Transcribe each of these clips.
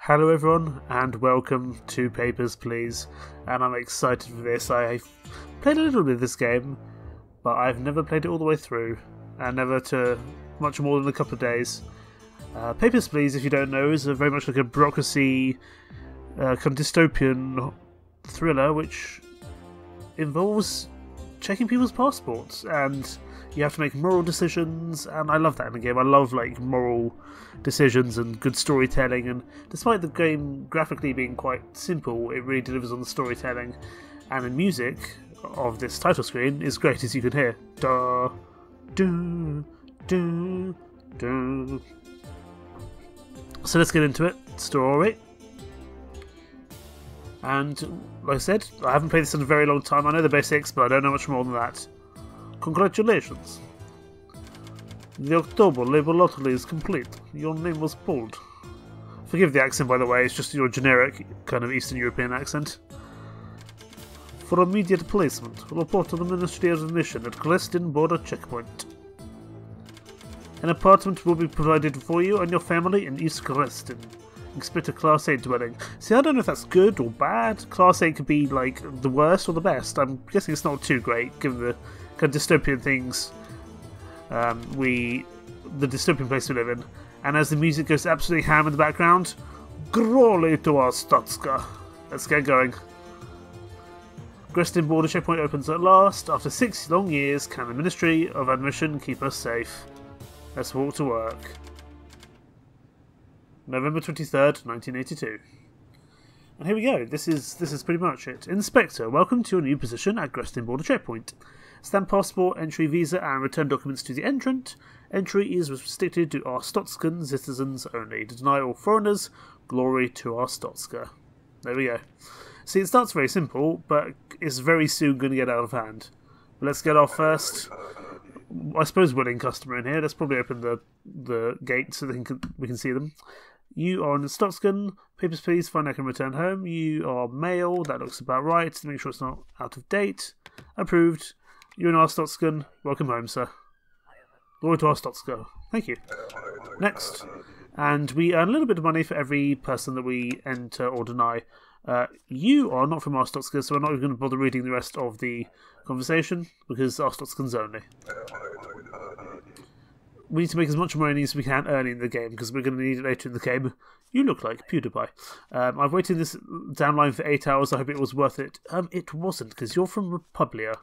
Hello everyone and welcome to Papers, Please, and I'm excited for this. I've played a little bit of this game, but I've never played it all the way through, and never to much more than a couple of days. Papers, Please, if you don't know, is very much like a bureaucracy kind of dystopian thriller which involves checking people's passports, and you have to make moral decisions, and I love that in a game. I love like moral decisions and good storytelling, and despite the game graphically being quite simple, it really delivers on the storytelling, and the music of this title screen is great, as you can hear. Da, da, da, da. So let's get into it. Story. And like I said, I haven't played this in a very long time. I know the basics, but I don't know much more than that. Congratulations! The October Labour Lottery is complete. Your name was pulled. Forgive the accent, by the way, it's just your generic kind of Eastern European accent. For immediate placement, report to the Ministry of Admission at Crestin Border Checkpoint. An apartment will be provided for you and your family in East Crestin. Expect a Class 8 dwelling. See, I don't know if that's good or bad. Class 8 could be, like, the worst or the best. I'm guessing it's not too great, given the kind of dystopian things the dystopian place we live in. And as the music goes absolutely ham in the background, Groli to Arstotzka. Let's get going. Crestin Border Checkpoint opens at last. After 6 long years, can the Ministry of Admission keep us safe? Let's walk to work. November 23rd, 1982. And here we go. This is pretty much it. Inspector, welcome to your new position at Crestin Border Checkpoint. Stamp passport, entry visa, and return documents to the entrant. Entry is restricted to Arstotzkan citizens only. To deny all foreigners, glory to Arstotzka. There we go. See, it starts very simple, but it's very soon going to get out of hand. But let's get our first, I suppose, willing customer in here. Let's probably open the gate so we can see them. You are an Arstotzkan. Papers, please. Find I can return home. You are male. That looks about right. To make sure it's not out of date. Approved. You're an Arstotzkan. Welcome home, sir. Glory to Arstotzka. Thank you. Next. And we earn a little bit of money for every person that we enter or deny. You are not from Arstotzka, so we're not even going to bother reading the rest of the conversation, because Arstotzkans only. We need to make as much money as we can early in the game, because we're going to need it later in the game. You look like PewDiePie. I've waited this downline for 8 hours. I hope it was worth it. It wasn't, because you're from Republia,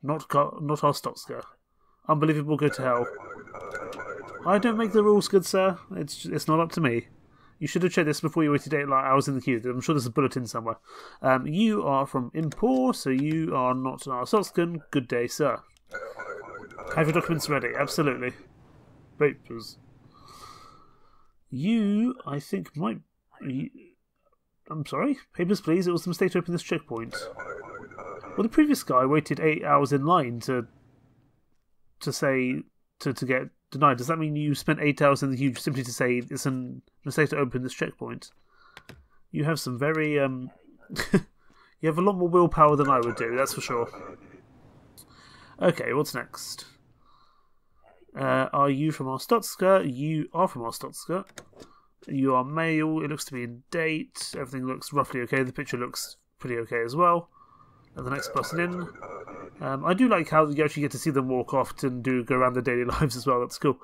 not Arstotzka. Unbelievable, go to hell. I don't make the rules, good sir. It's not up to me. You should have checked this before you waited 8 hours in the queue. I'm sure there's a bulletin somewhere. You are from Impor, so you are not an Arstotzkan. Good day, sir. Have your documents ready? Absolutely. Papers. You, I think, might... I'm sorry? Papers, please. It was a mistake to open this checkpoint. Well, the previous guy waited 8 hours in line to get denied. Does that mean you spent 8 hours in the queue simply to say it's a mistake to open this checkpoint? You have some very... you have a lot more willpower than I would do, that's for sure. Okay, what's next? Are you from Arstotzka? You are from Arstotzka. You are male. It looks to be in date. Everything looks roughly okay. The picture looks pretty okay as well. And the next person in. I do like how you actually get to see them walk off and go around their daily lives as well. That's cool.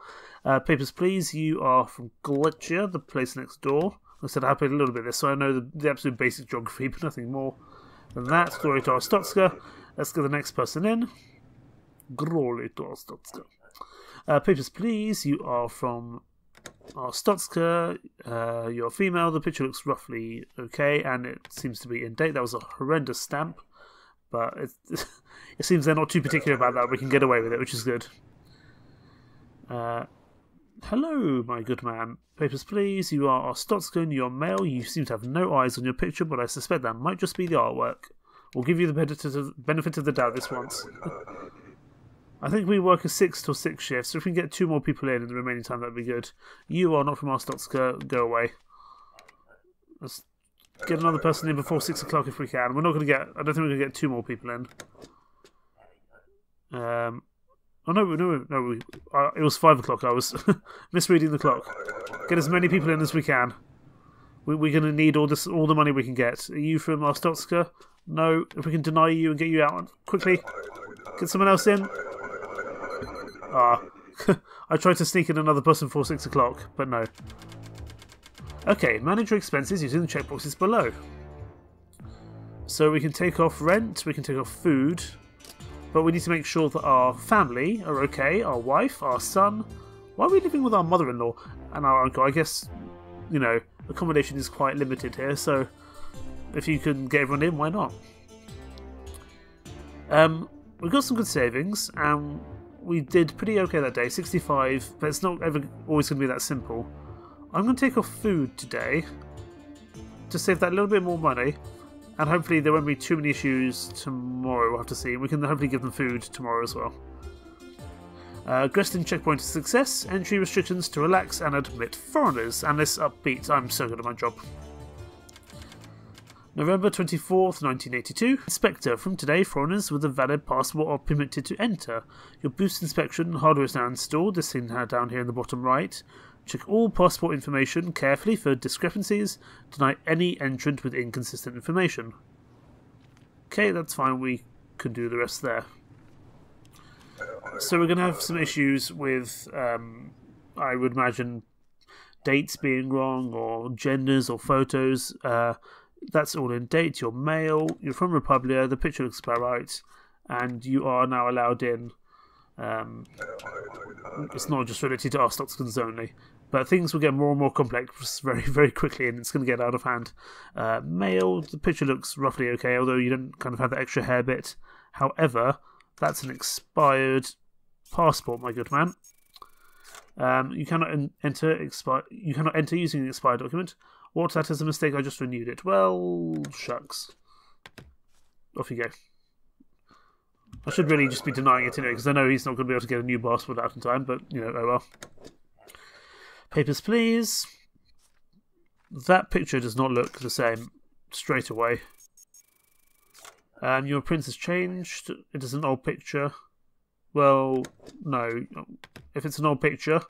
Papers, please. You are from Glitchia, the place next door. Like I said, I played a little bit of this, so I know the absolute basic geography, but nothing more than that. Glory to Arstotzka. Let's get the next person in. Glory to Arstotzka. Papers, please. You are from Arstotzka. You're female. The picture looks roughly okay, and it seems to be in date. That was a horrendous stamp, but it seems they're not too particular about that. We can get away with it, which is good. Hello, my good man. Papers, please. You are Arstotzkan. You're male. You seem to have no eyes on your picture, but I suspect that might just be the artwork. We'll give you the benefit of the doubt this once. I think we work a 6 till 6 shift, so if we can get 2 more people in the remaining time, that'd be good. You are not from Arstotzka. Go away. Let's get another person in before 6 o'clock if we can. We're not going to get... I don't think we're going to get 2 more people in. Oh, no. It was 5 o'clock. I was misreading the clock. Get as many people in as we can. We're going to need all the money we can get. Are you from Arstotzka? No. If we can deny you and get you out quickly, get someone else in. Ah, I tried to sneak in another bus before 6 o'clock, but no. Okay, manage your expenses using the checkboxes below. So we can take off rent, we can take off food, but we need to make sure that our family are okay, our wife, our son. Why are we living with our mother-in-law and our uncle? I guess, you know, accommodation is quite limited here, so if you can get everyone in, why not? We've got some good savings, and we did pretty okay that day, 65, but it's not ever always going to be that simple. I'm going to take off food today to save that little bit more money, and hopefully there won't be too many issues tomorrow. We'll have to see. We can hopefully give them food tomorrow as well. Grestin checkpoint is a success. Entry restrictions to relax and admit foreigners. And this upbeat. I'm so good at my job. November 24th, 1982. Inspector. From today, foreigners with a valid passport are permitted to enter. Your boost inspection hardware is now installed. This thing down here in the bottom right. Check all passport information carefully for discrepancies. Deny any entrant with inconsistent information. Okay, that's fine. We can do the rest there. So we're going to have some issues with, I would imagine, dates being wrong or genders or photos. That's all in date. You're male. You're from Republia. The picture looks about right. And you are now allowed in. It's not just related to Arstotzkans only, but things will get more and more complex very, very quickly, and it's going to get out of hand. Male, the picture looks roughly okay, although you don't kind of have the extra hair bit. However, that's an expired passport, my good man. You cannot enter using an expired document. What's that as a mistake? I just renewed it. Well, shucks. Off you go. I should really just be denying it anyway, because I know he's not going to be able to get a new passport out in time, but, you know, oh well. Papers, please. That picture does not look the same straight away. Your print has changed. It is an old picture. Well, no. If it's an old picture,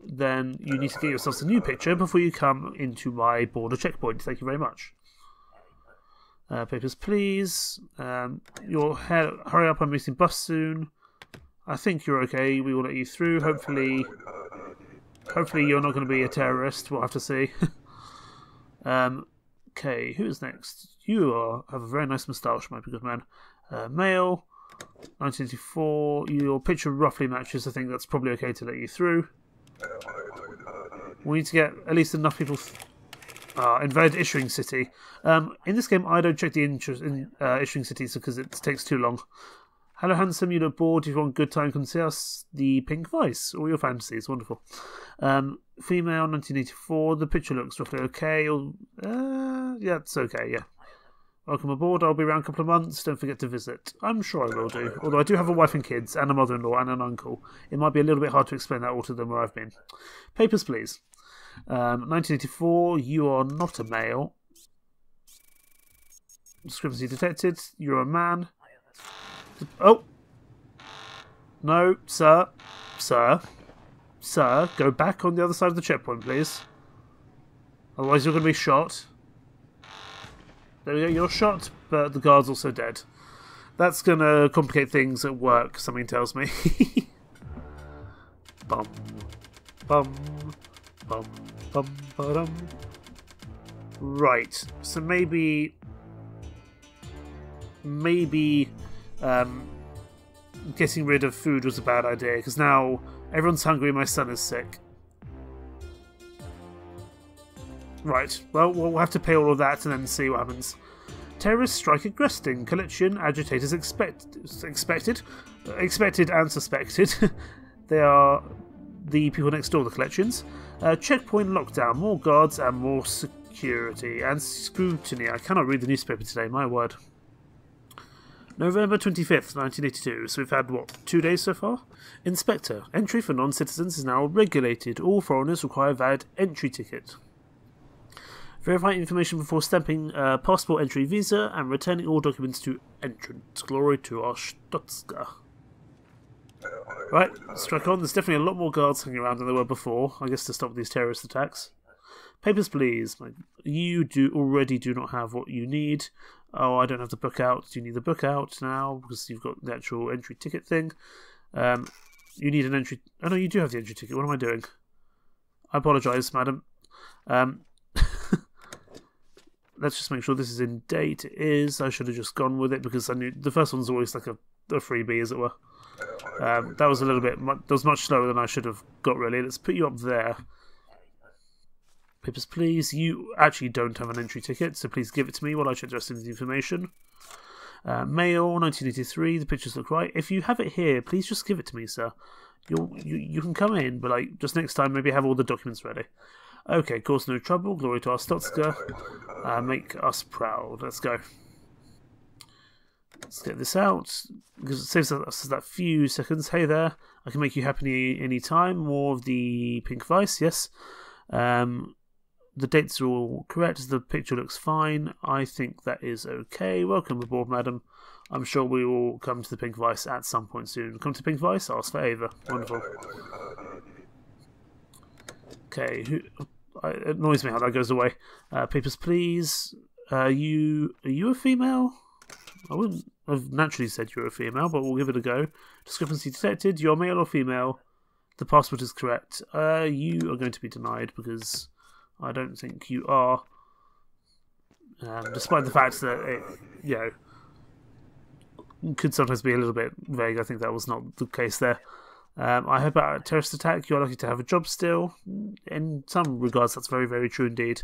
then you need to get yourselves a new picture before you come into my border checkpoint. Thank you very much. Papers, please. Hurry up, I'm missing bus soon. I think you're okay. We will let you through. Hopefully you're not going to be a terrorist. We'll have to see. Okay, who's next? You have a very nice moustache, my good man. Male, 1984. Your picture roughly matches. I think that's probably okay to let you through. We need to get at least enough people. Invade issuing city. In this game, I don't check the issuing cities because it takes too long. Hello, handsome. You look bored. If you want a good time, come see us. The Pink Vice. All your fantasies. Wonderful. Female, 1984. The picture looks roughly okay. Yeah, it's okay. Yeah. Welcome aboard. I'll be around a couple of months. Don't forget to visit. I'm sure I will do. Although I do have a wife and kids, and a mother-in-law, and an uncle. It might be a little bit hard to explain that all to them where I've been. Papers, please. 1984, you are not a male. Discrepancy detected. You're a man. Oh! No, sir. Sir. Sir, go back on the other side of the checkpoint, please. Otherwise you're going to be shot. There we go, you're shot, but the guard's also dead. That's going to complicate things at work, something tells me. Bum. Bum. Bum, bum, ba-dum. Right, so maybe getting rid of food was a bad idea, because now everyone's hungry and my son is sick. Right, well, we'll have to pay all of that and then see what happens. Terrorists strike at Grestin. Collection agitators expected and suspected. They are the people next door, the collections. Checkpoint lockdown, more guards and more security and scrutiny. I cannot read the newspaper today, my word. November 25th, 1982. So we've had, what, 2 days so far? Inspector. Entry for non-citizens is now regulated. All foreigners require a valid entry ticket. Verify information before stamping passport entry visa and returning all documents to entrant. Glory to Arstotzka. Right, strike on. There's definitely a lot more guards hanging around than there were before, I guess to stop these terrorist attacks. Papers, please. You already do not have what you need. Oh, I don't have the book out. Do you need the book out now? Because you've got the actual entry ticket thing. You need an entry... Oh, no, you do have the entry ticket. What am I doing? I apologise, madam. Let's just make sure this is in date. It is. I should have just gone with it because I knew the first one's always like a freebie, as it were. That was a little bit... That was much slower than I should have got, really. Let's put you up there. Papers, please. You actually don't have an entry ticket, so please give it to me while I check the rest of the information. Mail, 1983. The pictures look right. If you have it here, please just give it to me, sir. You can come in, but like just next time, maybe have all the documents ready. Okay, cause no trouble. Glory to Arstotzka. Make us proud. Let's go. Let's get this out because it saves us that few seconds. Hey there, I can make you happy any time. More of the pink vice, yes. The dates are all correct. The picture looks fine. I think that is okay. Welcome aboard, madam. I'm sure we will come to the Pink Vice at some point soon. Come to Pink Vice? Ask for Ava. Wonderful. Okay. It annoys me how that goes away. Papers, please. Are you a female? I wouldn't have naturally said you're a female, but we'll give it a go. Discrepancy detected. You're male or female? The passport is correct. You are going to be denied because... I don't think you are, despite the fact that it, could sometimes be a little bit vague. I think that was not the case there. I heard about a terrorist attack. You're lucky to have a job still. In some regards, that's very, very true indeed.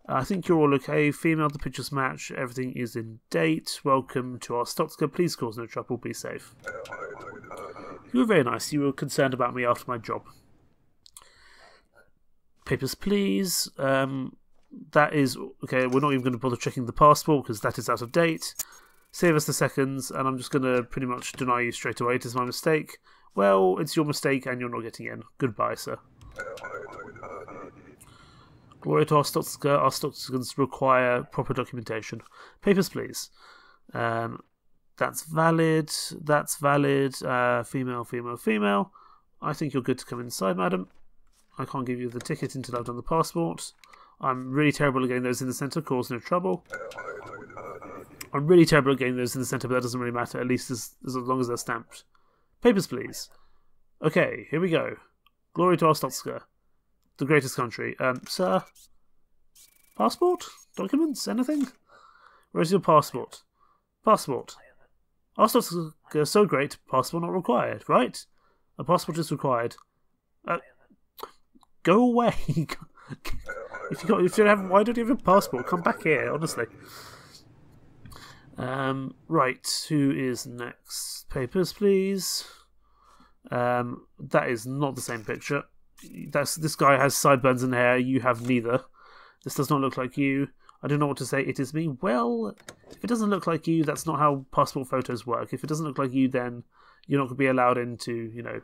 I think you're all okay. Female, the pictures match. Everything is in date. Welcome to Arstotzka. Please cause no trouble. Be safe. You were very nice. You were concerned about me after my job. Papers, please. That is... Okay, we're not even going to bother checking the passport because that is out of date. Save us the seconds, and I'm just going to pretty much deny you straight away. It is my mistake. Well, it's your mistake, and you're not getting in. Goodbye, sir. Glory to Arstotzka. Arstotzkans require proper documentation. Papers, please. That's valid. That's valid. Female, female, female. I think you're good to come inside, madam. I can't give you the ticket until I've done the passport. I'm really terrible at getting those in the centre, cause no trouble. I'm really terrible at getting those in the centre, but that doesn't really matter, at least as long as they're stamped. Papers, please. Okay, here we go. Glory to Arstotzka, the greatest country. Sir? Passport? Documents? Anything? Where's your passport? Passport. Arstotzka, so great, passport not required, right? A passport is required. Go away. If you don't have, why don't you have a passport? Come back here, honestly. Right, who is next? Papers, please. That is not the same picture. This guy has sideburns and hair. You have neither. This does not look like you. I don't know what to say. It is me. Well, if it doesn't look like you, that's not how passport photos work. If it doesn't look like you, then you're not going to be allowed into, you're not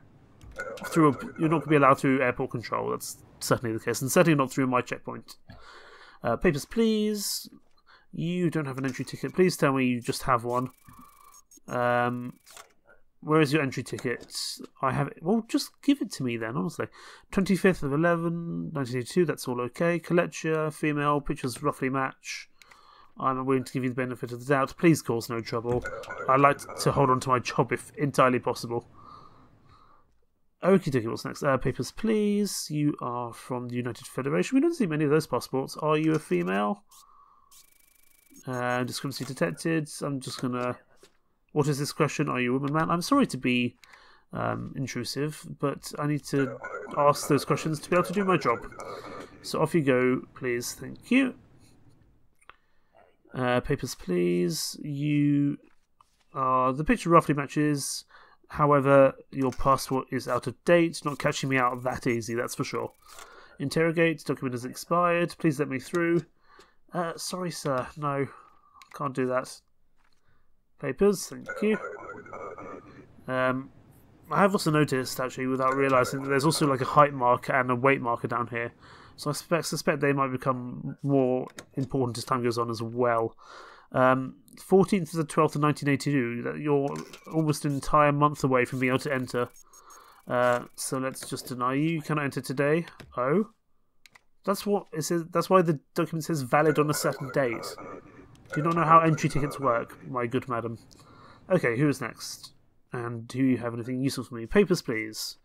going to be allowed through airport control. That's certainly the case, and certainly not through my checkpoint. Papers, please. You don't have an entry ticket. Please tell me you just have one. Where is your entry ticket? I have it. Well, just give it to me then, honestly. 25th of 11, 1982, that's all okay. Collectia, female, pictures roughly match. I'm willing to give you the benefit of the doubt. Please cause no trouble. I'd like to hold on to my job if entirely possible. Okie dokie, what's next? Papers, please. You are from the United Federation. We don't see many of those passports. Are you a female? Discrepancy detected. I'm just gonna... What is this question? Are you a woman, man? I'm sorry to be intrusive, but I need to ask those questions to be able to do my job. So off you go, please. Thank you. Papers, please. You are... The picture roughly matches. However, your passport is out of date. Not catching me out that easy, that's for sure. Interrogate. Document has expired. Please let me through. Sorry, sir. No, can't do that. Papers. Thank you. I have also noticed, actually, without realising, that there's also like a height marker and a weight marker down here. So I suspect they might become more important as time goes on as well. 14th to the 12th of 1982, you're almost an entire month away from being able to enter. So let's just deny you. You cannot enter today. Oh? That's what it says. That's why the document says valid on a certain date. Do you not know how entry tickets work, my good madam? Okay, who is next? And do you have anything useful for me? Papers, please.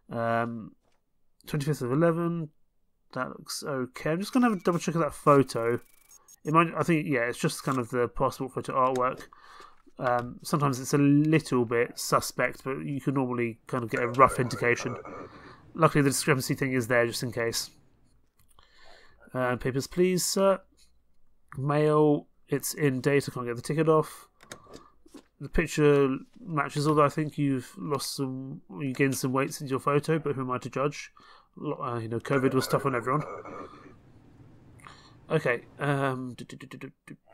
25th of 11. That looks okay. I'm just going to have a double check of that photo. It might, I think, yeah, it's just kind of the passport photo artwork. Sometimes it's a little bit suspect, but you can normally kind of get a rough indication. Luckily, the discrepancy thing is there just in case. Papers, please, sir. Mail. It's in date. I can't get the ticket off. The picture matches, although I think you've lost some, you gained some weight since your photo, but who am I to judge? You know, COVID was tough on everyone. Okay,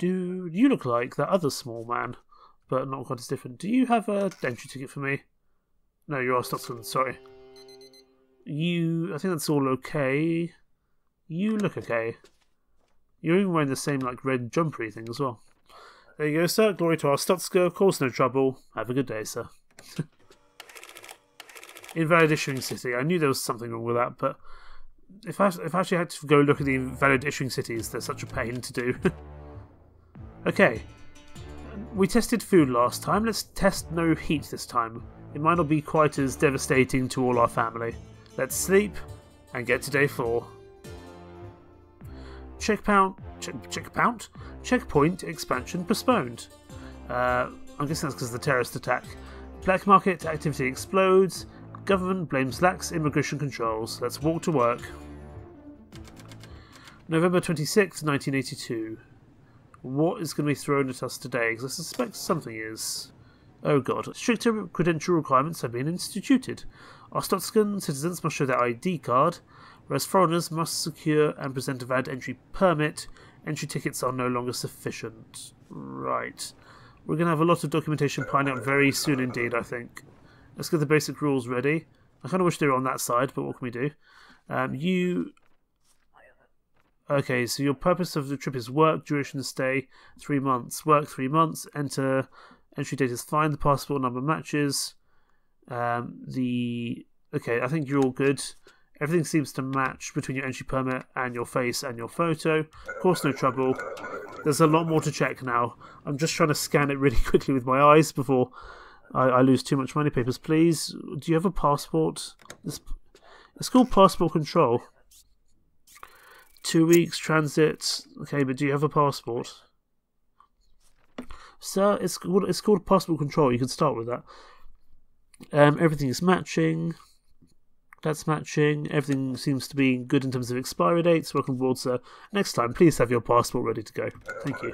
you look like that other small man, but not quite as different. Do you have a entry ticket for me? No, you're Arstotzka, sorry. I think that's all okay. You look okay. You're even wearing the same, like, red jumpery thing as well. There you go, sir. Glory to Arstotzka. Of course, no trouble. Have a good day, sir. Invalid issuing city. I knew there was something wrong with that, but if I actually had to go look at the invalid issuing cities, they're such a pain to do. Okay. We tested food last time. Let's test no heat this time. It might not be quite as devastating to all our family. Let's sleep and get to day 4. Checkpoint expansion postponed. I'm guessing that's because of the terrorist attack. Black market activity explodes. Government blames lax immigration controls. Let's walk to work. November 26th, 1982. What is going to be thrown at us today? Because I suspect something is. Oh god. Stricter credential requirements have been instituted. Arstotzkan citizens must show their ID card, whereas foreigners must secure and present a valid entry permit. Entry tickets are no longer sufficient. Right. We're going to have a lot of documentation piling up very soon indeed, I think. Let's get the basic rules ready. I kind of wish they were on that side, but what can we do? Okay, so your purpose of the trip is work, duration of stay, 3 months. Work 3 months, entry date is fine, the passport number matches. Okay, I think you're all good. Everything seems to match between your entry permit and your face and your photo. Of course, no trouble. There's a lot more to check now. I'm just trying to scan it really quickly with my eyes before I lose too much money. Papers, please. Do you have a passport? It's called passport control. 2 weeks transit. Okay, but do you have a passport? Sir, it's called passport control. You can start with that. Everything is matching. That's matching. Everything seems to be good in terms of expiry dates. Welcome aboard, sir. Next time, please have your passport ready to go. Thank you.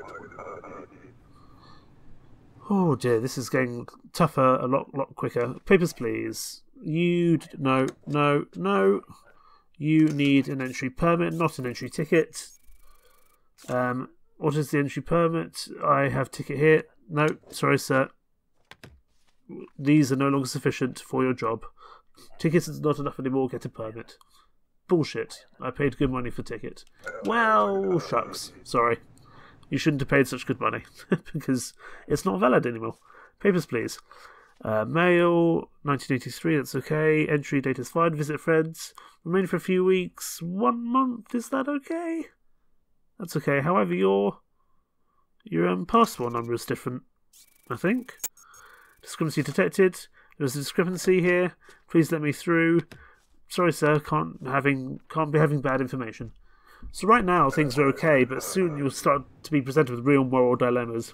Oh dear, this is getting tougher a lot quicker. Papers, please. No. You need an entry permit, not an entry ticket. What is the entry permit? I have ticket here. No, sorry, sir. These are no longer sufficient for your job. Tickets is not enough anymore, get a permit. Bullshit. I paid good money for ticket. Well, shucks. Sorry. You shouldn't have paid such good money, because it's not valid anymore. Papers, please. Mail, 1983, that's okay. Entry date is fine. Visit friends. Remain for a few weeks. 1 month, is that okay? That's okay. However, your passport number is different, I think. Discrepancy detected. There's a discrepancy here. Please let me through. Sorry, sir. Can't be having bad information. So right now things are okay, but soon you'll start to be presented with real moral dilemmas.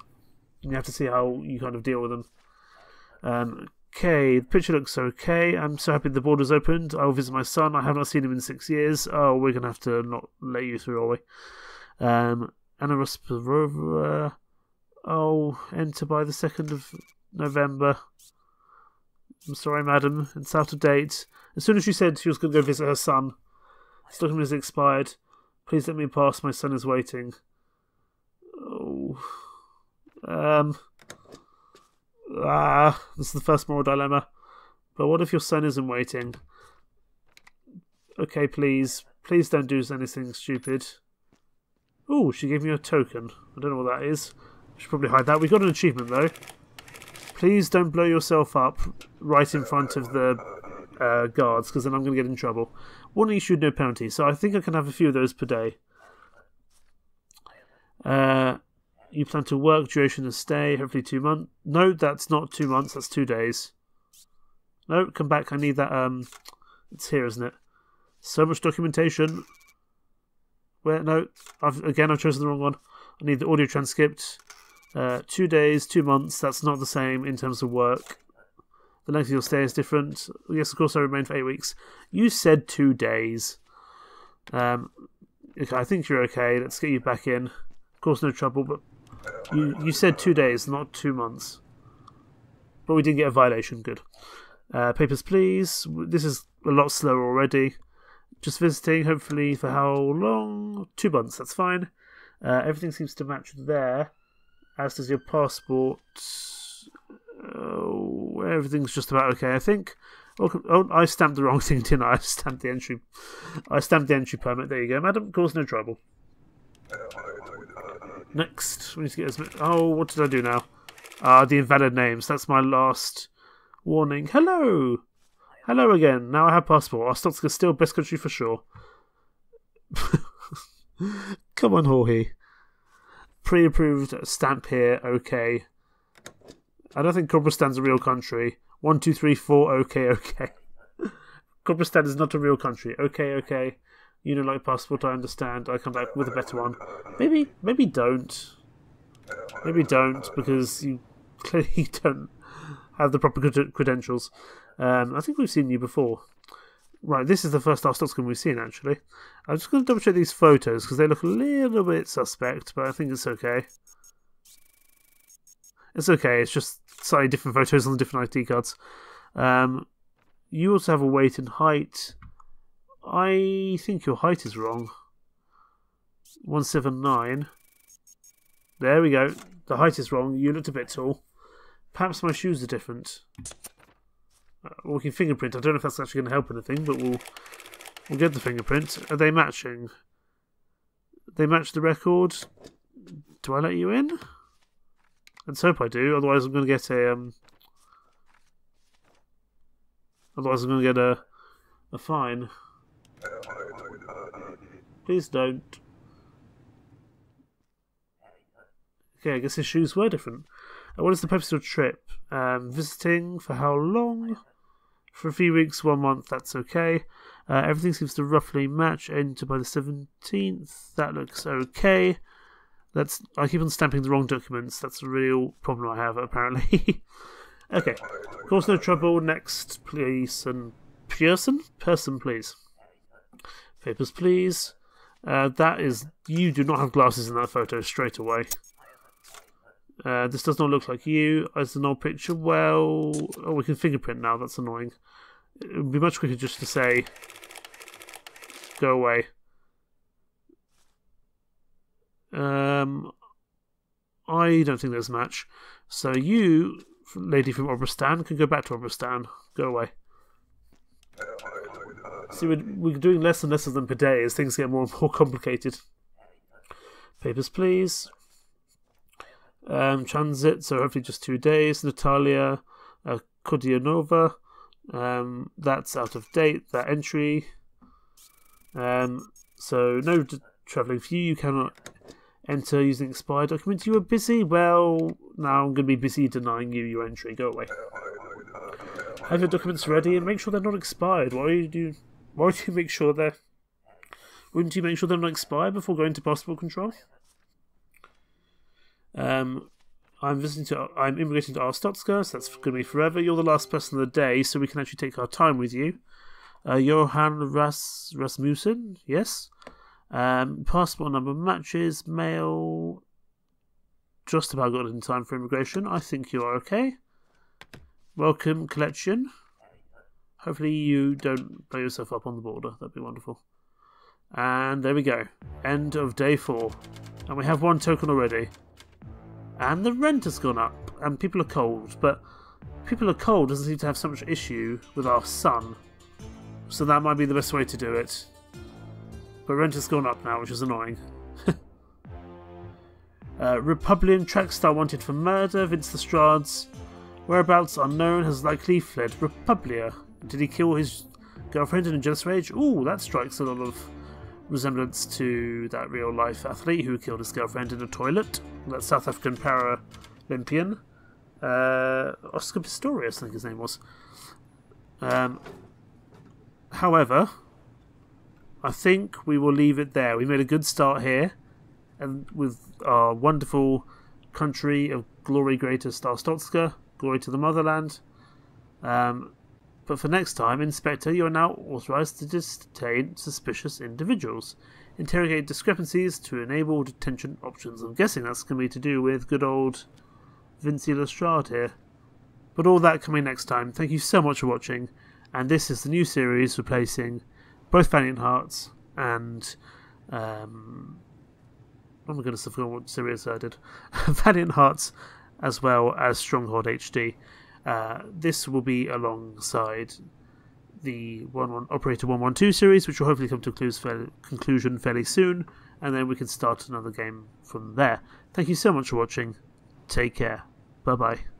And you have to see how you kind of deal with them. Okay, the picture looks okay. I'm so happy the border's opened. I will visit my son. I have not seen him in 6 years. Oh, we're going to have to not let you through, are we? Anna Rosparova. Oh, enter by the 2nd of November. I'm sorry, madam. It's out of date. As soon as she said she was going to go visit her son, this document is expired. Please let me pass. My son is waiting. Oh. This is the first moral dilemma. But what if your son isn't waiting? Okay, please. Please don't do anything stupid. Oh, she gave me a token. I don't know what that is. I should probably hide that. We got an achievement, though. Please don't blow yourself up right in front of the guards, because then I'm going to get in trouble. Warning issued, no penalty. So I think I can have a few of those per day. You plan to work, duration of stay, hopefully 2 months. No, that's not 2 months, that's 2 days. No, come back, I need that, it's here, isn't it? So much documentation. Where, no, I've chosen the wrong one. I need the audio transcript. 2 days, 2 months, that's not the same in terms of work. The length of your stay is different. Yes, of course, I remain for 8 weeks. You said 2 days. Okay, I think you're okay. Let's get you back in. Of course, no trouble, but you said 2 days, not 2 months. But we did get a violation. Good. Papers, please. This is a lot slower already. Just visiting, hopefully, for how long? 2 months, that's fine. Everything seems to match there, as does your passport. Everything's just about okay, I think. Oh, I stamped the wrong thing, didn't I? I stamped the entry permit. There you go, madam. Cause no trouble. Next, we need to get as. Oh, what did I do now? The invalid names. That's my last warning. Hello, hello again. Now I have passport. Arstotzka still best country for sure. Come on, Jorge. Pre-approved stamp here. Okay. I don't think Cobrastan's a real country. 1, 2, 3, 4. Okay, okay. Cobrastan is not a real country. Okay, okay. You don't like passport, I understand. I come back with a better one. Maybe don't. Maybe don't, because you clearly don't have the proper credentials. I think we've seen you before. Right, this is the first Arstotzka we've seen, actually. I'm just going to double check these photos, because they look a little bit suspect, but I think it's okay. It's okay, it's just slightly different photos on the different ID cards. You also have a weight and height. I think your height is wrong. 179. There we go. The height is wrong. You looked a bit tall. Perhaps my shoes are different. Walking fingerprint. I don't know if that's actually going to help anything, but we'll get the fingerprint. Are they matching? They match the record. Do I let you in? Let's hope I do. Otherwise, I'm going to get a a fine. Please don't. Okay, I guess his shoes were different. What is the purpose of the trip? Visiting for how long? For a few weeks, 1 month, that's okay. Everything seems to roughly match. Enter by the 17th. That looks okay. I keep on stamping the wrong documents. That's a real problem I have, apparently. Okay. Of course, no trouble. Next, please. And person, please. Papers, please. That is... You do not have glasses in that photo straight away. This does not look like you. As an old picture, well... Oh, we can fingerprint now. That's annoying. It would be much quicker just to say... Go away. I don't think there's a match. So you, lady from Obristan, can go back to Obristan. Go away. See, we're doing less and less of them per day as things get more and more complicated. Papers, please. Transit, so hopefully just 2 days. Natalia Kodyanova. That's out of date, that entry. So no travelling for you. You cannot enter using expired documents. You were busy? Well, now I'm going to be busy denying you your entry. Go away. Have your documents ready and make sure they're not expired. Why would you make sure they're... Wouldn't you make sure they're not expired before going to passport control? I'm immigrating to Arstotzka, so that's going to be forever. You're the last person of the day, so we can actually take our time with you. Johan Rasmussen, yes. Passport number matches. Male. Just about got it in time for immigration. I think you are okay. Welcome, collection. Hopefully you don't blow yourself up on the border. That'd be wonderful. And there we go. End of day 4. And we have 1 token already. And the rent has gone up. And people are cold. But people are cold doesn't seem to have so much issue with our sun. So that might be the best way to do it. But rent has gone up now, which is annoying. Republican track star wanted for murder. Vince Lestrade's whereabouts unknown, has likely fled Republia. Did he kill his girlfriend in a jealous rage? Ooh, that strikes a lot of resemblance to that real-life athlete who killed his girlfriend in a toilet. That South African Paralympian. Oscar Pistorius, I think his name was. However, I think we will leave it there. We made a good start here, and with our wonderful country of glory greatest Arstotzka, glory to the motherland. But for next time, Inspector, you are now authorized to detain suspicious individuals. Interrogate discrepancies to enable detention options. I'm guessing that's going to be to do with good old Vinci Lestrade here. But all that coming next time. Thank you so much for watching. And this is the new series replacing both Valiant Hearts and... oh my goodness, I forgot what series I did. Valiant Hearts as well as Stronghold HD. This will be alongside the Operator 112 series, which will hopefully come to a conclusion fairly soon, and then we can start another game from there. Thank you so much for watching. Take care. Bye bye.